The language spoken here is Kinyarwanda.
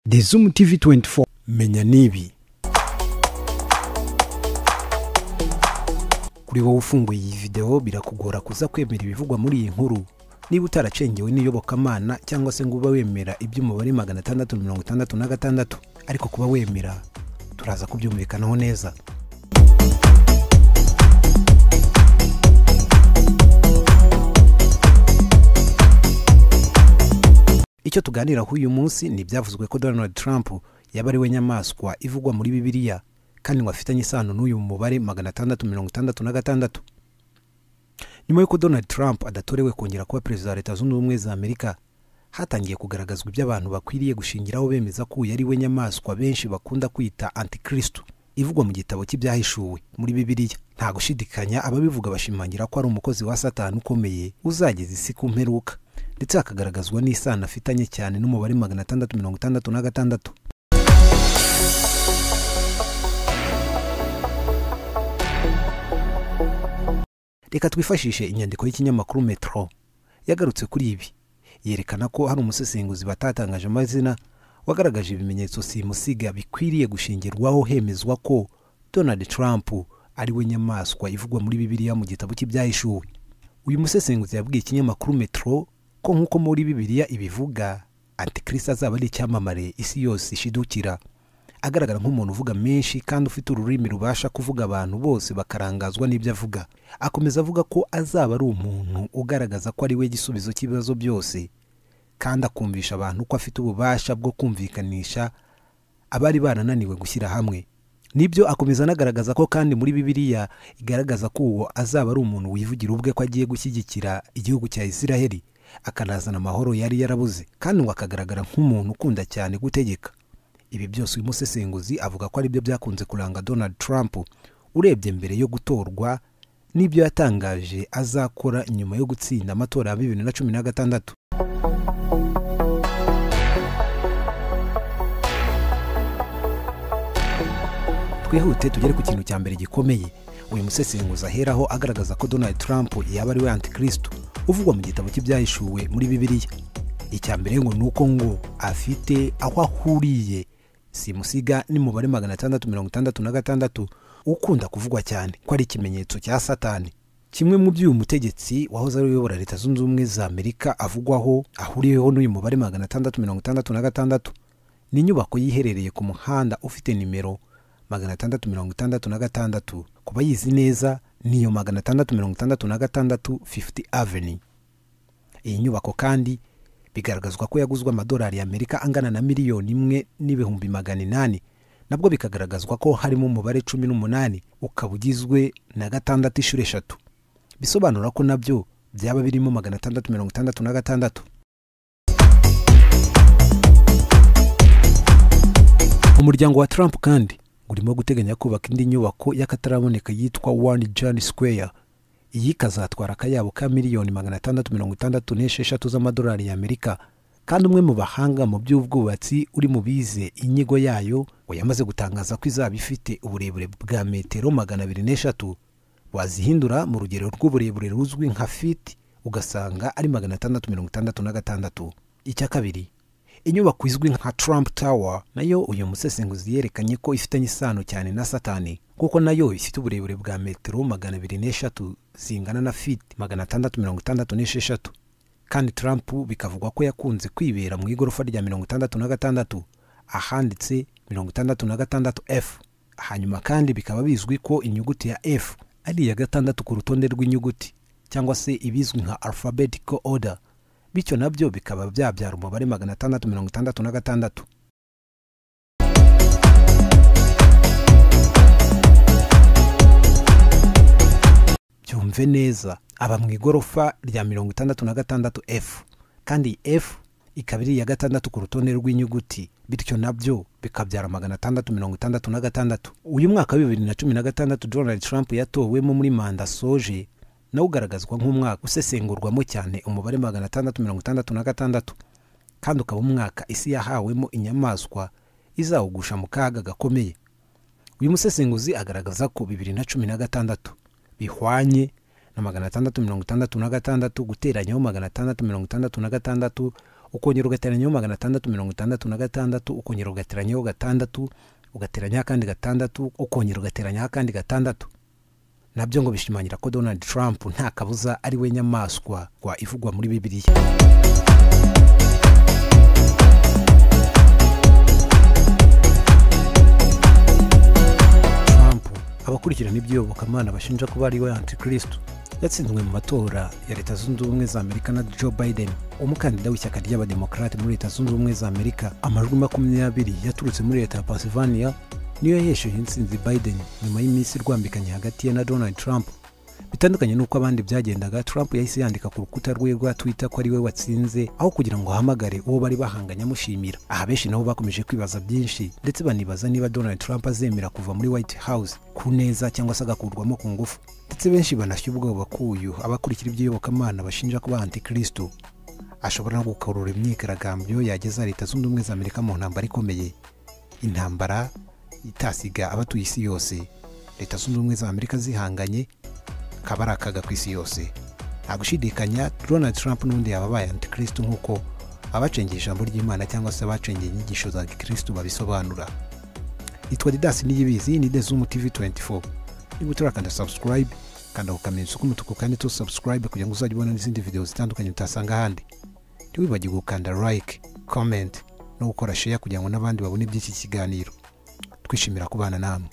The Zoom TV 24 menya nibi. Kuri wowe ufunguye iyi video birakugora kuza kwemera ibivugwa muri iyi nkuru niba utaracengewe n'iyobokamana cyangwa se ngo uba wemera iby'umubare 666 ariko kuba wemera turaza kubyumvikanaho neza. Icyo tuganira uyu munsi ni byavuzwe ko Donald Trump yaba ari we nyamaswa ivugwa muri Bibiliya kandi ngo afitanye isano n'uyu mubare 666. Nyuma y'uko Donald Trump adatorewe kongera kuba perezida wa Leta Zunze Ubumwe za Amerika, hatangiye kugaragazwa iby'abantu bakwiriye gushingiraho bemeza ko yari we nyamaswa benshi bakunda kwita Antikristo ivugwa mu gitabo cy'ibyahishuwe muri Bibiliya. Nta gushidikanya ababivuga bashimangira ko ari umukozi wa Satani ukomeye uzageza isi ku mperuka, ndetse akagaragazwa n'isano afitanye cyane n'umubare 666. Reka twifashishe inyandiko y'ikinyamakuru Metro yagarutse kuri ibi, yerekana ko hari umusesenguzi batatangaje amazina wagaragaje ibimenyetso simusiga bikwiriye gushingirwaho hemezwa ko Donald Trump ari we nyamaswa ivugwa muri Bibiliya mu gitabo cy'ibyahishuwe. Uyu musesenguzi yabwiye ikinyamakuru Metro ko nkuko muri Bibiliya ibivuga Antikristo azaba ari icyamamare isi yose ishidukira, agaragara nk'umuntu uvuga menshi kandi ufite ururimi rubasha kuvuga abantu bose bakarangazwa n'ibyo avuga. Akomeza avuga ko azaba ari umuntu ugaragaza ko ari we gisubizo cy'ibibazo byose kandi akumvisha abantu ko afite ububasha bwo kumvikanisha abari barananiwe gushyira hamwe. Nibyo akomeza anagaragaza ko kandi muri Bibiliya igaragaza ko uwo azaba ari umuntu wivugira ubwe ko agiye gushyigikira igihugu cya Isiraheli akanazana amahoro yari yarabuze, kandi ngo akagaragara nk'umuntu ukunda cyane gutegeka. Ibi byose uyu musesenguzi avuga ko ari byo byakunze kuranga Donald Trump urebye mbere yo gutorwa n'ibyo yatangaje azakora nyuma yo gutsinda amatora ya 2016. Twihute tugere ku kintu cya mbere gikomeye. Uyu musesenguzi aheraho agaragaza ko Donald Trump yaba ari we Antikristo uvugwa mu gitabo cy'ibyahishuwe muri Bibiliya. Icya mbere ngo nuko ngo afite aho ahuriye simusiga n'umubare 666 ukunda kuvugwa cyane ko ari ikimenyetso cya Satani. Kimwe mu by'uyu mutegetsi wahoze ari uyobora Leta Zunze Ubumwe za Amerika avugwaho ahuriyeho n'uyu mubare 666 ni inyubako yiherereye ku muhanda ufite nimero 666. Kuba yizi neza niyo 666 50th Avenue. Iyi nyubako kandi bigaragazwa ko yaguzwe amadolari y'Amerika angana na $1,800,000, nabwo bikagaragazwa ko harimo umubare 18 ukabugizwe na 6 bisobanura ko nabyo byaba birimo 666. Umuryango wa Trump kandi urimo guteganya kubaka indi nyubako y'akataraboneka yitwa One John Square. Iyi kazatwara akayabo ka $666 z'amadolari y'Amerika, kandi umwe mu bahanga mu by'ubwubatsi uri mu bize inyigo yayo ngo yamaze gutangaza ko izaba ifite uburebure bwa metero 203, wazihindura mu rugero rw'uburebure ruzwi nka feet ugasanga ari 666. Icya kabiri, inyubako izwi nka Trump Tower nayo uyu musesenguzi yerekanye ko ifitanye isano cyane na Satani, kuko nayo ifite uburebure bwa metero 203 zingana na feet 666, kandi Trump bikavugwa ko yakunze kwibera mu igorofa rya 66 ahanditse 66F. Hanyuma kandi bikaba bizwi ko inyuguti ya F ari ya gatandatu ku rutonde rw'inyuguti cyangwa se ibizwi nka alphabetical order, bityo nabyo bikaba byabyara umubare 666. Byumve neza, aba mu igorofa rya 66F, kandi F ikaba iri ya gatandatu ku rutonde rw'inyuguti, bityo nabyo bikabyara 666. Uyu mwaka wa 2016 Donald Trump yatowemo muri manda soje na ugaragazwa nk'umwaka usesengurwamo cyane umubare 666, kandi ukaba umwaka isi yahawemo inyamaswa izawugusha mu kaga gakomeye. Uyu musesenguzi agaragaza ko 2016 bihwanye na 666 guteranyaho 666 ukongera ugateranyaho 666 ukongera ugateranyaho 6 ugateranya kandi 6 ukongera ugateranya kandi 6 nabyo ngo bishimangira ko Donald Trump nta kabuza ari we nyamaswa kwa ivugwa muri Bibiliya. Trump abakurikirana iby'iyobokamana bashinja kuba ari we antikristo yatsinzwe mu matora ya Leta Zunze Ubumwe za Amerika na Joe Biden, umukandida w'ishyaka ry'abademokrate muri Leta Zunze Ubumwe za Amerika. Amajwi 20 yaturutse muri Leta ya Pennsylvania niyo yahesheje intsinzi Biden nyuma y'iminsi rwambikanye hagati ye na Donald Trump. Bitandukanye nuko abandi byagendaga, Trump yahise yandika ku rukuta rwe rwa Twitter ko ari we watsinze aho kugira ngo ahamagare uwo bari bahanganya amushimira. Aha benshi nabo bakomeje kwibaza byinshi ndetse banibaza niba Donald Trump azemera kuva muri White House ku neza cyangwa se agakurwamo ku ngufu. Ndetse benshi banashya ubwoba kuyu abakurikira iby'iyobokamana bashinja kuba antikristo ashobora no gukurura imyigaragambyo yageza Leta Zunze Ubumwe za Amerika mu ntambara ikomeye, intambara itasiga abatuye isi yose. Leta Zunze Ubumwe za Amerika zihanganye kabarakaga ku isi yose. Nta gushidikanya Donald Trump n'undi yababaye antikristo nk'uko abacengeye ijambo ry'Imana cyangwa se abacengeye inyigisho za Kristo babisobanura. Itwa Didas Niyibizi, ni The Zoom TV 24. Niba utarakanda subscribe kanda ukamenyetso k'umutuku kandi to subscribe kugira ngo uzajye ubona n'izindi video zitandukanye utasanga ahandi. Ntiwibagirwe gukanda like, comment no gukora share kugira ngo n'abandi babone iby'iki kiganiro. Twishimira kubana namwe.